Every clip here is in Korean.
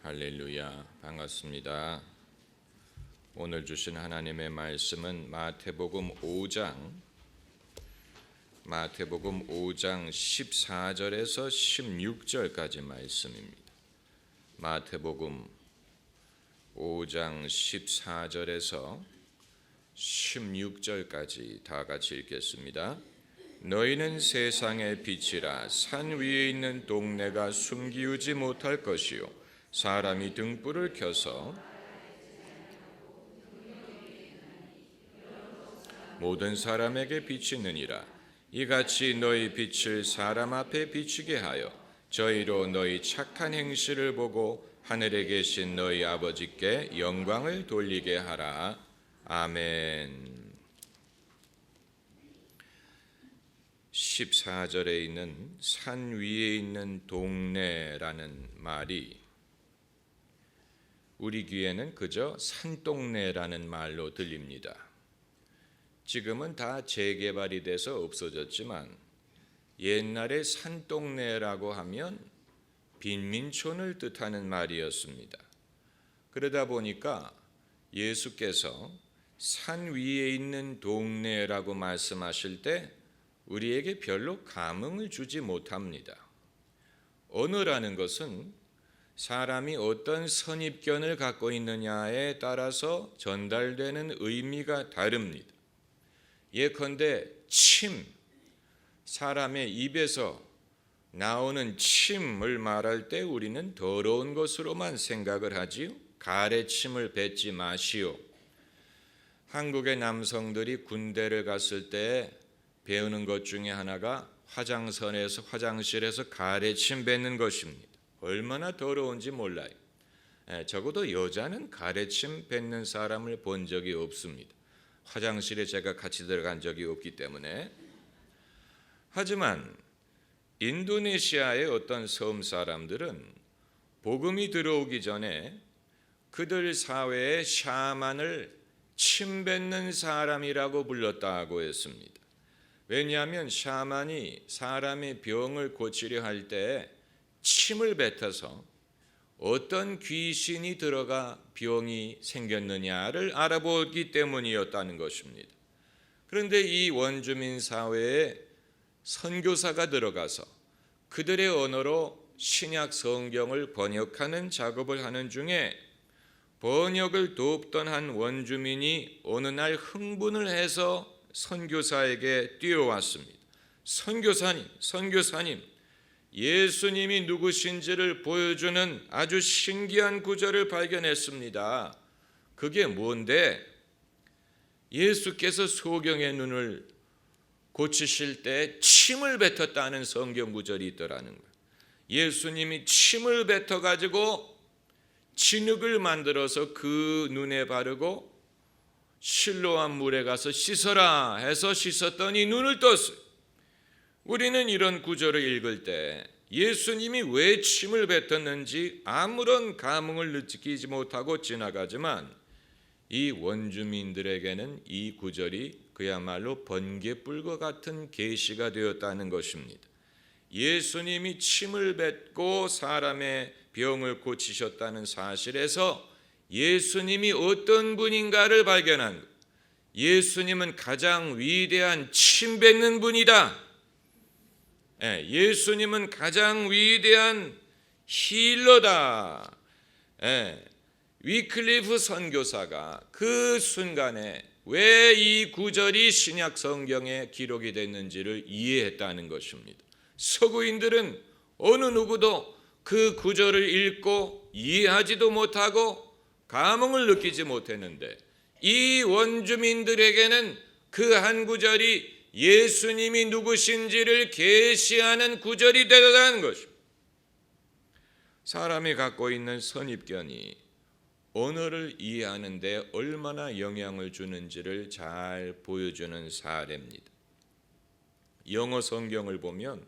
할렐루야, 반갑습니다. 오늘 주신 하나님의 말씀은 마태복음 5장 14절에서 16절까지 말씀입니다. 마태복음 5장 14절에서 16절까지 다 같이 읽겠습니다. 너희는 세상의 빛이라. 산 위에 있는 동네가 숨기우지 못할 것이요 사람이 등불을 켜서 모든 사람에게 비치느니라. 이같이 너희 빛을 사람 앞에 비치게 하여 저희로 너희 착한 행실을 보고 하늘에 계신 너희 아버지께 영광을 돌리게 하라. 아멘. 14절에 있는 산 위에 있는 동네라는 말이 우리 귀에는 그저 산동네라는 말로 들립니다. 지금은 다 재개발이 돼서 없어졌지만 옛날에 산동네라고 하면 빈민촌을 뜻하는 말이었습니다. 그러다 보니까 예수께서 산 위에 있는 동네라고 말씀하실 때 우리에게 별로 감흥을 주지 못합니다. 언어라는 것은 사람이 어떤 선입견을 갖고 있느냐에 따라서 전달되는 의미가 다릅니다. 예컨대 침, 사람의 입에서 나오는 침을 말할 때 우리는 더러운 것으로만 생각을 하지요. 가래침을 뱉지 마시오. 한국의 남성들이 군대를 갔을 때 배우는 것 중에 하나가 화장실에서 가래침 뱉는 것입니다. 얼마나 더러운지 몰라요. 적어도 여자는 가래침 뱉는 사람을 본 적이 없습니다. 화장실에 제가 같이 들어간 적이 없기 때문에. 하지만 인도네시아의 어떤 섬 사람들은 복음이 들어오기 전에 그들 사회의 샤만을 침 뱉는 사람이라고 불렀다고 했습니다. 왜냐하면 샤만이 사람의 병을 고치려 할 때 침을 뱉어서 어떤 귀신이 들어가 병이 생겼느냐를 알아보기 때문이었다는 것입니다. 그런데 이 원주민 사회에 선교사가 들어가서 그들의 언어로 신약 성경을 번역하는 작업을 하는 중에 번역을 돕던 한 원주민이 어느 날 흥분을 해서 선교사에게 뛰어왔습니다. 선교사님, 예수님이 누구신지를 보여주는 아주 신기한 구절을 발견했습니다. 그게 뭔데? 예수께서 소경의 눈을 고치실 때 침을 뱉었다는 성경 구절이 있더라는 거예요. 예수님이 침을 뱉어가지고 진흙을 만들어서 그 눈에 바르고 실로암 물에 가서 씻어라 해서 씻었더니 눈을 떴어요. 우리는 이런 구절을 읽을 때 예수님이 왜 침을 뱉었는지 아무런 감흥을 느끼지 못하고 지나가지만 이 원주민들에게는 이 구절이 그야말로 번개불과 같은 계시가 되었다는 것입니다. 예수님이 침을 뱉고 사람의 병을 고치셨다는 사실에서 예수님이 어떤 분인가를 발견한 것. 예수님은 가장 위대한 침 뱉는 분이다. 예수님은 가장 위대한 힐러다. 위클리프 선교사가 그 순간에 왜 이 구절이 신약 성경에 기록이 됐는지를 이해했다는 것입니다. 서구인들은 어느 누구도 그 구절을 읽고 이해하지도 못하고 감흥을 느끼지 못했는데 이 원주민들에게는 그 한 구절이 예수님이 누구신지를 계시하는 구절이 되었다는 것입니다. 사람이 갖고 있는 선입견이 언어를 이해하는 데 얼마나 영향을 주는지를 잘 보여주는 사례입니다. 영어 성경을 보면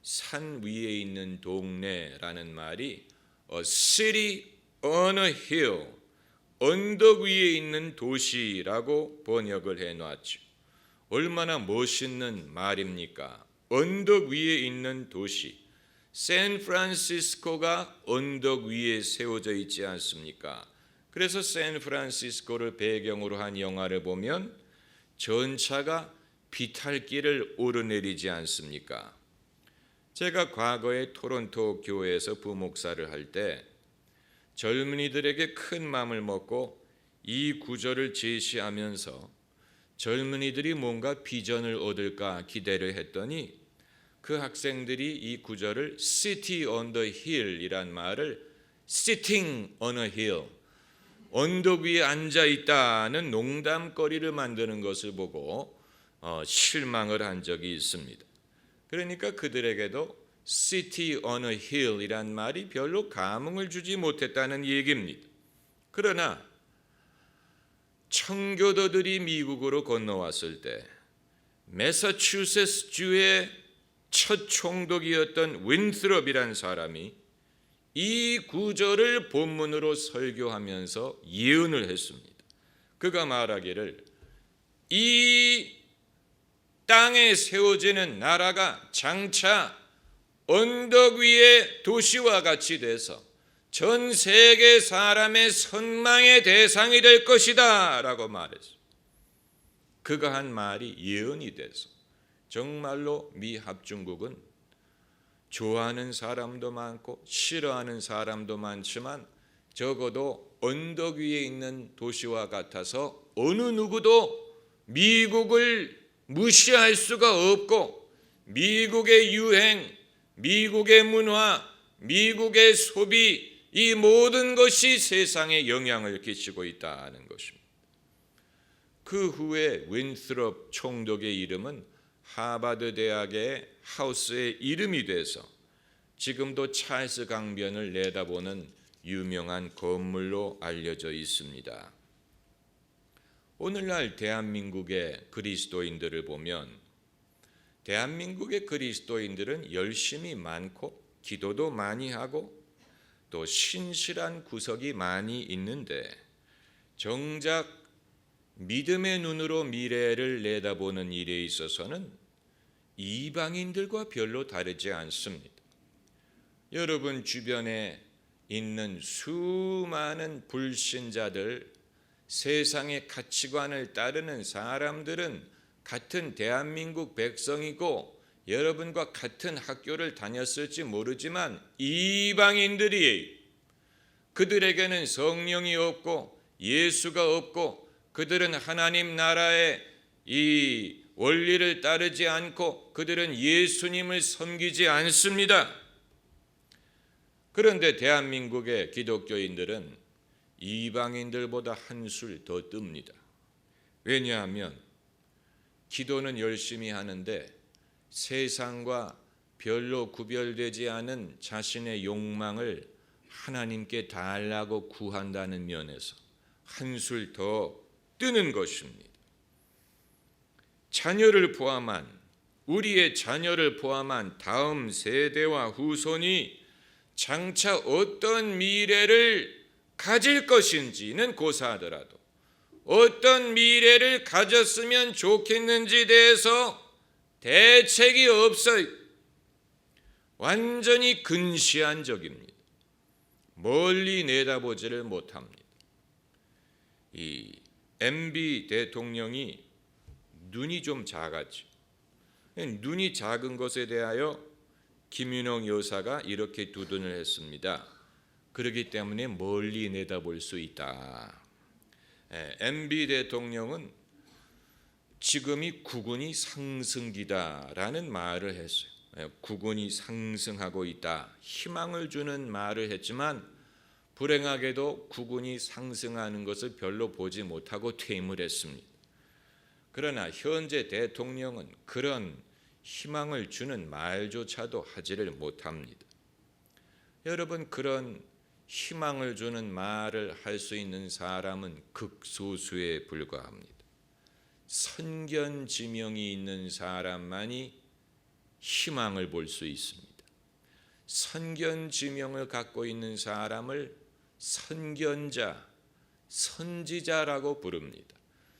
산 위에 있는 동네라는 말이 A city on a hill, 언덕 위에 있는 도시라고 번역을 해놨죠. 얼마나 멋있는 말입니까? 언덕 위에 있는 도시. 샌프란시스코가 언덕 위에 세워져 있지 않습니까? 그래서 샌프란시스코를 배경으로 한 영화를 보면 전차가 비탈길을 오르내리지 않습니까? 제가 과거에 토론토 교회에서 부목사를 할 때 젊은이들에게 큰 마음을 먹고 이 구절을 제시하면서 젊은이들이 뭔가 비전을 얻을까 기대를 했더니 그 학생들이 이 구절을 City on the Hill이란 말을 Sitting on a Hill, 언덕 위에 앉아 있다는 농담거리를 만드는 것을 보고 실망을 한 적이 있습니다. 그러니까 그들에게도 City on a Hill이란 말이 별로 감흥을 주지 못했다는 얘기입니다. 그러나 청교도들이 미국으로 건너왔을 때 매사추세츠 주의 첫 총독이었던 윈스롭이라는 사람이 이 구절을 본문으로 설교하면서 예언을 했습니다. 그가 말하기를 이 땅에 세워지는 나라가 장차 언덕 위의 도시와 같이 돼서 전 세계 사람의 선망의 대상이 될 것이다 라고 말했어요. 그가 한 말이 예언이 돼서 정말로 미 합중국은 좋아하는 사람도 많고 싫어하는 사람도 많지만 적어도 언덕 위에 있는 도시와 같아서 어느 누구도 미국을 무시할 수가 없고 미국의 유행, 미국의 문화, 미국의 소비 이 모든 것이 세상에 영향을 끼치고 있다는 것입니다. 그 후에 윈스롭 총독의 이름은 하버드 대학의 하우스의 이름이 돼서 지금도 찰스 강변을 내다보는 유명한 건물로 알려져 있습니다. 오늘날 대한민국의 그리스도인들을 보면 대한민국의 그리스도인들은 열심이 많고 기도도 많이 하고 또 신실한 구석이 많이 있는데 정작 믿음의 눈으로 미래를 내다보는 일에 있어서는 이방인들과 별로 다르지 않습니다. 여러분 주변에 있는 수많은 불신자들, 세상의 가치관을 따르는 사람들은 같은 대한민국 백성이고 여러분과 같은 학교를 다녔을지 모르지만 이방인들이 그들에게는 성령이 없고 예수가 없고 그들은 하나님 나라의 이 원리를 따르지 않고 그들은 예수님을 섬기지 않습니다. 그런데 대한민국의 기독교인들은 이방인들보다 한술 더 뜹니다. 왜냐하면 기도는 열심히 하는데 세상과 별로 구별되지 않은 자신의 욕망을 하나님께 달라고 구한다는 면에서 한술 더 뜨는 것입니다. 자녀를 포함한 우리의 자녀를 포함한 다음 세대와 후손이 장차 어떤 미래를 가질 것인지는 고사하더라도 어떤 미래를 가졌으면 좋겠는지에 대해서 대책이 없어요. 완전히 근시안적입니다. 멀리 내다보지를 못합니다. 이 MB 대통령이 눈이 좀 작았죠. 눈이 작은 것에 대하여 김윤옥 여사가 이렇게 두둔을 했습니다. 그렇기 때문에 멀리 내다볼 수 있다. MB 대통령은 지금이 국운이 상승기다라는 말을 했어요. 국운이 상승하고 있다. 희망을 주는 말을 했지만 불행하게도 국운이 상승하는 것을 별로 보지 못하고 퇴임을 했습니다. 그러나 현재 대통령은 그런 희망을 주는 말조차도 하지를 못합니다. 여러분, 그런 희망을 주는 말을 할 수 있는 사람은 극소수에 불과합니다. 선견지명이 있는 사람만이 희망을 볼 수 있습니다. 선견지명을 갖고 있는 사람을 선견자, 선지자라고 부릅니다.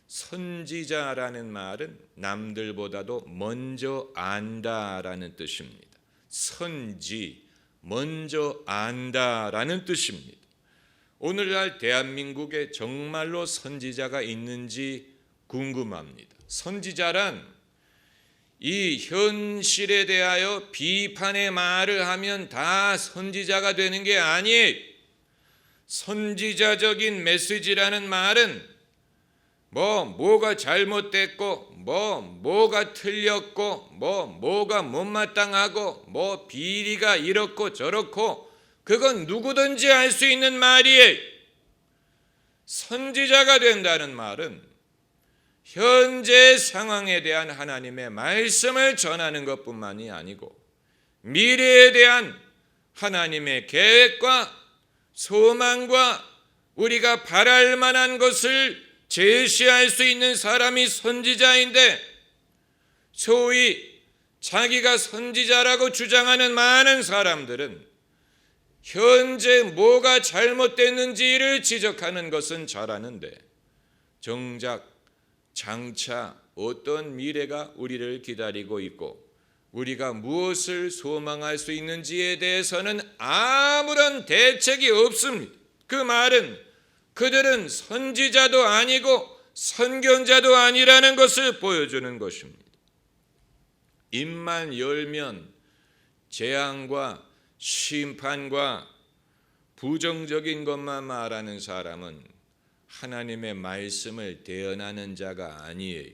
선지자라는 말은 남들보다도 먼저 안다라는 뜻입니다. 선지, 먼저 안다라는 뜻입니다. 오늘날 대한민국에 정말로 선지자가 있는지 궁금합니다. 선지자란 이 현실에 대하여 비판의 말을 하면 다 선지자가 되는 게 아니에요. 선지자적인 메시지라는 말은 뭐가 잘못됐고 뭐가 틀렸고 뭐가 못마땅하고 비리가 이렇고 저렇고 그건 누구든지 할 수 있는 말이에요. 선지자가 된다는 말은 현재 상황에 대한 하나님의 말씀을 전하는 것뿐만이 아니고 미래에 대한 하나님의 계획과 소망과 우리가 바랄 만한 것을 제시할 수 있는 사람이 선지자인데, 소위 자기가 선지자라고 주장하는 많은 사람들은 현재 뭐가 잘못됐는지를 지적하는 것은 잘하는데 정작 장차 어떤 미래가 우리를 기다리고 있고 우리가 무엇을 소망할 수 있는지에 대해서는 아무런 대책이 없습니다. 그 말은 그들은 선지자도 아니고 선견자도 아니라는 것을 보여주는 것입니다. 입만 열면 재앙과 심판과 부정적인 것만 말하는 사람은 하나님의 말씀을 대언하는 자가 아니에요.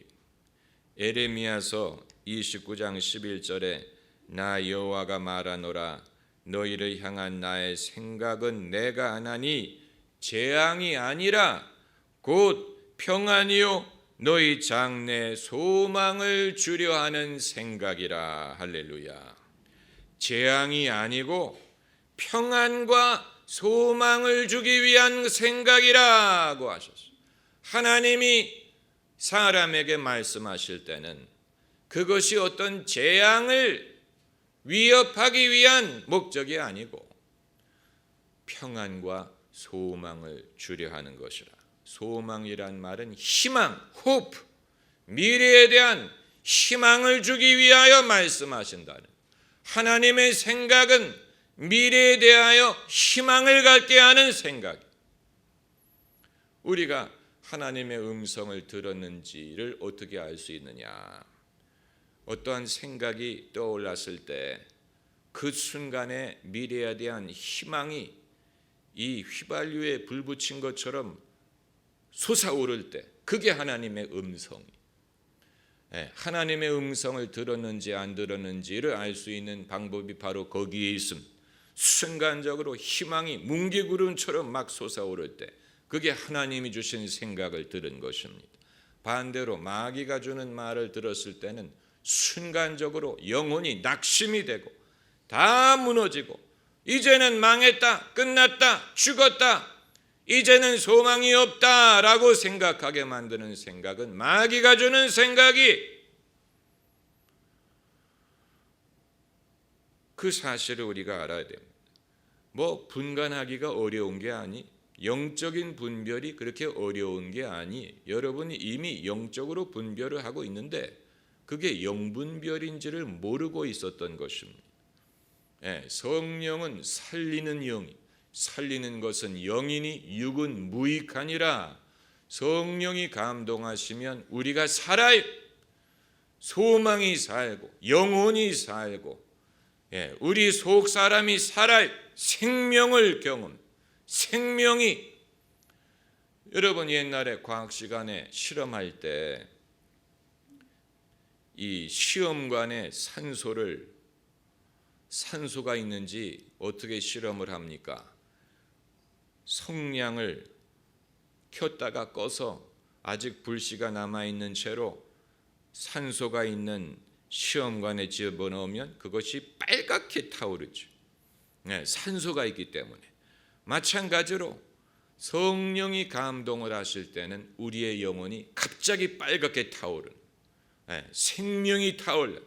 에레미야서 29장 11절에 나 여호와가 말하노라 너희를 향한 나의 생각은 내가 하나니 재앙이 아니라 곧 평안이요 너희 장래에 소망을 주려 하는 생각이라. 할렐루야. 재앙이 아니고 평안과 소망을 주기 위한 생각이라고 하셨어요. 하나님이 사람에게 말씀하실 때는 그것이 어떤 재앙을 위협하기 위한 목적이 아니고 평안과 소망을 주려 하는 것이라. 소망이란 말은 희망, hope, 미래에 대한 희망을 주기 위하여 말씀하신다는, 하나님의 생각은 미래에 대하여 희망을 갖게 하는 생각. 우리가 하나님의 음성을 들었는지를 어떻게 알 수 있느냐? 어떠한 생각이 떠올랐을 때 그 순간에 미래에 대한 희망이 이 휘발유에 불 붙인 것처럼 솟아오를 때 그게 하나님의 음성이. 하나님의 음성을 들었는지 안 들었는지를 알 수 있는 방법이 바로 거기에 있습니다. 순간적으로 희망이 뭉게구름처럼 막 솟아오를 때 그게 하나님이 주신 생각을 들은 것입니다. 반대로 마귀가 주는 말을 들었을 때는 순간적으로 영혼이 낙심이 되고 다 무너지고 이제는 망했다, 끝났다, 죽었다, 이제는 소망이 없다라고 생각하게 만드는 생각은 마귀가 주는 생각이, 그 사실을 우리가 알아야 됩니다. 분간하기가 어려운 게 아니, 영적인 분별이 그렇게 어려운 게 아니, 여러분이 이미 영적으로 분별을 하고 있는데 그게 영분별인지를 모르고 있었던 것입니다. 성령은 살리는 영이, 살리는 것은 영이니 육은 무익하니라. 성령이 감동하시면 우리가 살아요. 소망이 살고 영혼이 살고 우리 속 사람이 살아요. 생명을 경험, 생명이. 여러분 옛날에 과학 시간에 실험할 때 이 시험관에 산소가 있는지 어떻게 실험을 합니까? 성냥을 켰다가 꺼서 아직 불씨가 남아있는 채로 산소가 있는 시험관에 집어넣으면 그것이 빨갛게 타오르죠. 산소가 있기 때문에. 마찬가지로 성령이 감동을 하실 때는 우리의 영혼이 갑자기 빨갛게 타오르는, 생명이 타올라.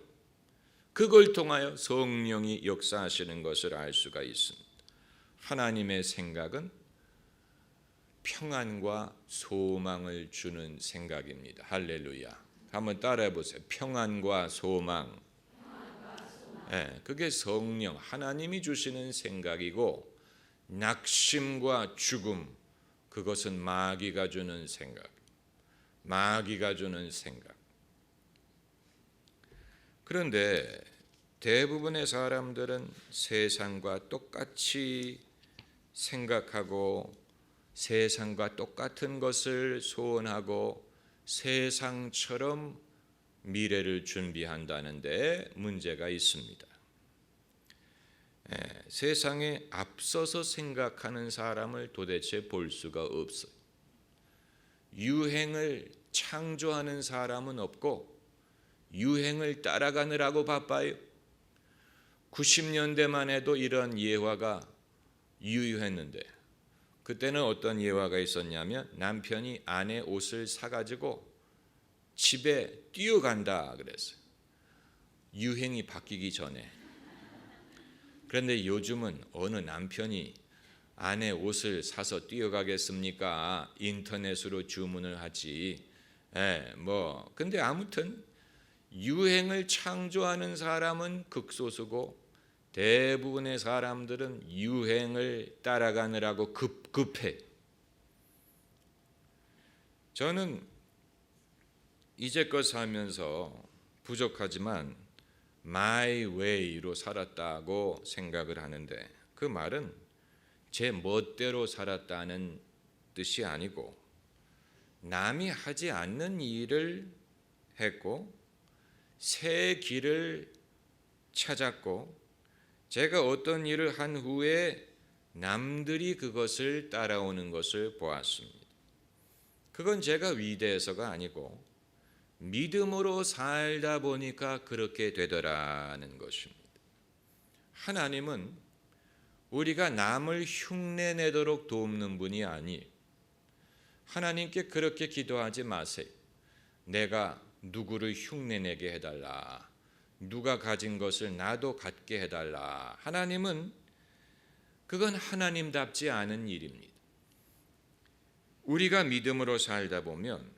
그걸 통하여 성령이 역사하시는 것을 알 수가 있습니다. 하나님의 생각은 평안과 소망을 주는 생각입니다. 할렐루야. 한번 따라해 보세요. 평안과 소망. 그게 성령 하나님이 주시는 생각이고, 낙심과 죽음, 그것은 마귀가 주는 생각. 마귀가 주는 생각. 그런데 대부분의 사람들은 세상과 똑같이 생각하고 세상과 똑같은 것을 소원하고 세상처럼 미래를 준비한다는 데 문제가 있습니다. 세상에 앞서서 생각하는 사람을 도대체 볼 수가 없어요. 유행을 창조하는 사람은 없고 유행을 따라가느라고 바빠요. 90년대만 해도 이런 예화가 유효했는데, 그때는 어떤 예화가 있었냐면 남편이 아내 옷을 사가지고 집에 뛰어간다 그랬어요. 유행이 바뀌기 전에. 그런데 요즘은 어느 남편이 아내 옷을 사서 뛰어가겠습니까? 인터넷으로 주문을 하지. 근데 아무튼 유행을 창조하는 사람은 극소수고 대부분의 사람들은 유행을 따라가느라고 급해. 저는 이제껏 살면서 부족하지만 my way로 살았다고 생각을 하는데, 그 말은 제 멋대로 살았다는 뜻이 아니고 남이 하지 않는 일을 했고 새 길을 찾았고, 제가 어떤 일을 한 후에 남들이 그것을 따라오는 것을 보았습니다. 그건 제가 위대해서가 아니고 믿음으로 살다 보니까 그렇게 되더라는 것입니다. 하나님은 우리가 남을 흉내내도록 돕는 분이 아니에요. 하나님께 그렇게 기도하지 마세요. 내가 누구를 흉내내게 해달라. 누가 가진 것을 나도 갖게 해달라. 하나님은 그건 하나님답지 않은 일입니다. 우리가 믿음으로 살다 보면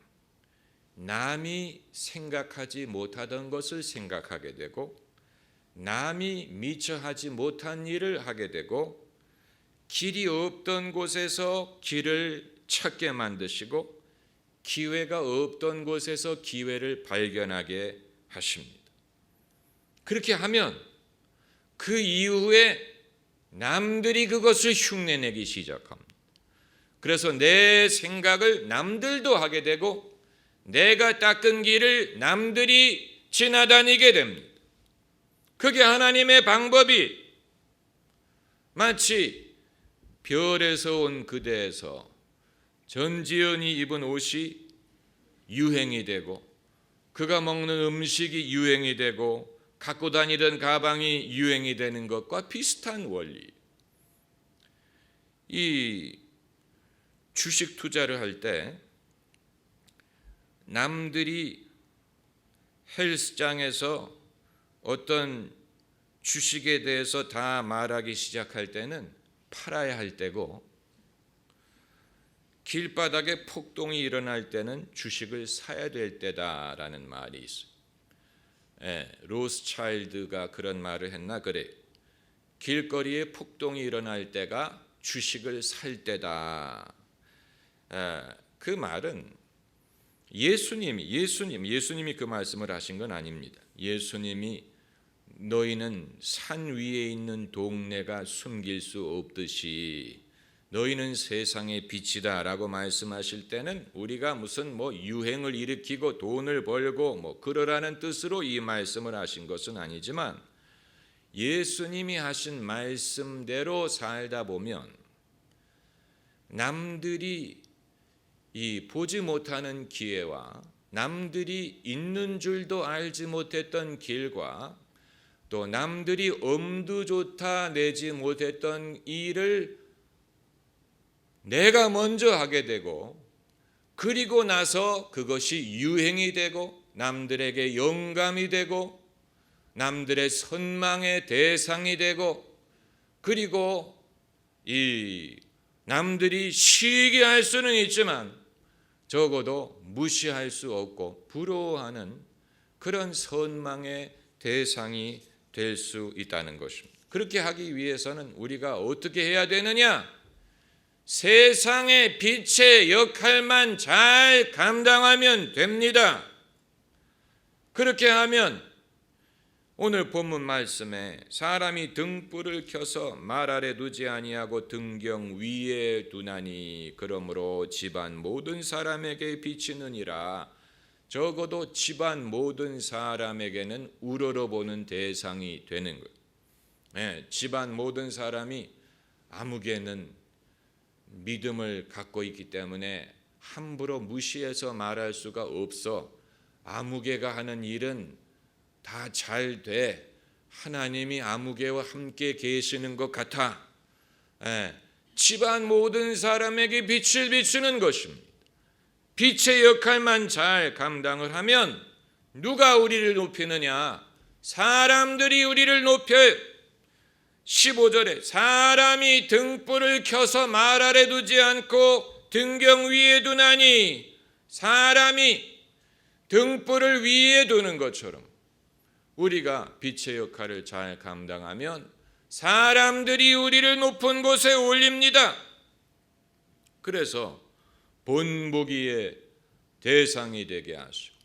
남이 생각하지 못하던 것을 생각하게 되고 남이 미처 하지 못한 일을 하게 되고 길이 없던 곳에서 길을 찾게 만드시고 기회가 없던 곳에서 기회를 발견하게 하십니다. 그렇게 하면 그 이후에 남들이 그것을 흉내내기 시작합니다. 그래서 내 생각을 남들도 하게 되고 내가 닦은 길을 남들이 지나다니게 됩니다. 그게 하나님의 방법이 마치 별에서 온 그대에서 전지현이 입은 옷이 유행이 되고 그가 먹는 음식이 유행이 되고 갖고 다니던 가방이 유행이 되는 것과 비슷한 원리. 이 주식 투자를 할 때 남들이 헬스장에서 어떤 주식에 대해서 다 말하기 시작할 때는 팔아야 할 때고, 길바닥에 폭동이 일어날 때는 주식을 사야 될 때다라는 말이 있어요. 로스차일드가 그런 말을 했나 그래. 길거리에 폭동이 일어날 때가 주식을 살 때다. 그 말은 예수님이 그 말씀을 하신 건 아닙니다. 예수님이 너희는 산 위에 있는 동네가 숨길 수 없듯이 너희는 세상의 빛이다 라고 말씀하실 때는 우리가 무슨 유행을 일으키고 돈을 벌고 그러라는 뜻으로 이 말씀을 하신 것은 아니지만, 예수님이 하신 말씀대로 살다 보면 남들이 이 보지 못하는 기회와 남들이 있는 줄도 알지 못했던 길과 또 남들이 엄두조차 내지 못했던 일을 내가 먼저 하게 되고, 그리고 나서 그것이 유행이 되고 남들에게 영감이 되고 남들의 선망의 대상이 되고, 그리고 이 남들이 시기할 수는 있지만 적어도 무시할 수 없고 부러워하는 그런 선망의 대상이 될 수 있다는 것입니다. 그렇게 하기 위해서는 우리가 어떻게 해야 되느냐? 세상의 빛의 역할만 잘 감당하면 됩니다. 그렇게 하면 오늘 본문 말씀에 사람이 등불을 켜서 말 아래 두지 아니하고 등경 위에 두나니 그러므로 집안 모든 사람에게 비치느니라. 적어도 집안 모든 사람에게는 우러러보는 대상이 되는 거예요. 집안 모든 사람이 아무개는 믿음을 갖고 있기 때문에 함부로 무시해서 말할 수가 없어. 아무개가 하는 일은 다 잘 돼. 하나님이 아무개와 함께 계시는 것 같아. 집안 모든 사람에게 빛을 비추는 것입니다. 빛의 역할만 잘 감당을 하면 누가 우리를 높이느냐? 사람들이 우리를 높여요. 15절에 사람이 등불을 켜서 말 아래 두지 않고 등경 위에 두나니, 사람이 등불을 위에 두는 것처럼 우리가 빛의 역할을 잘 감당하면 사람들이 우리를 높은 곳에 올립니다. 그래서 본보기의 대상이 되게 하시고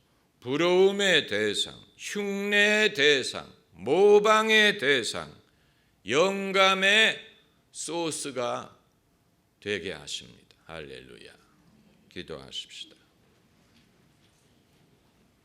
부러움의 대상, 흉내의 대상, 모방의 대상, 영감의 소스가 되게 하십니다. 할렐루야. 기도하십시다.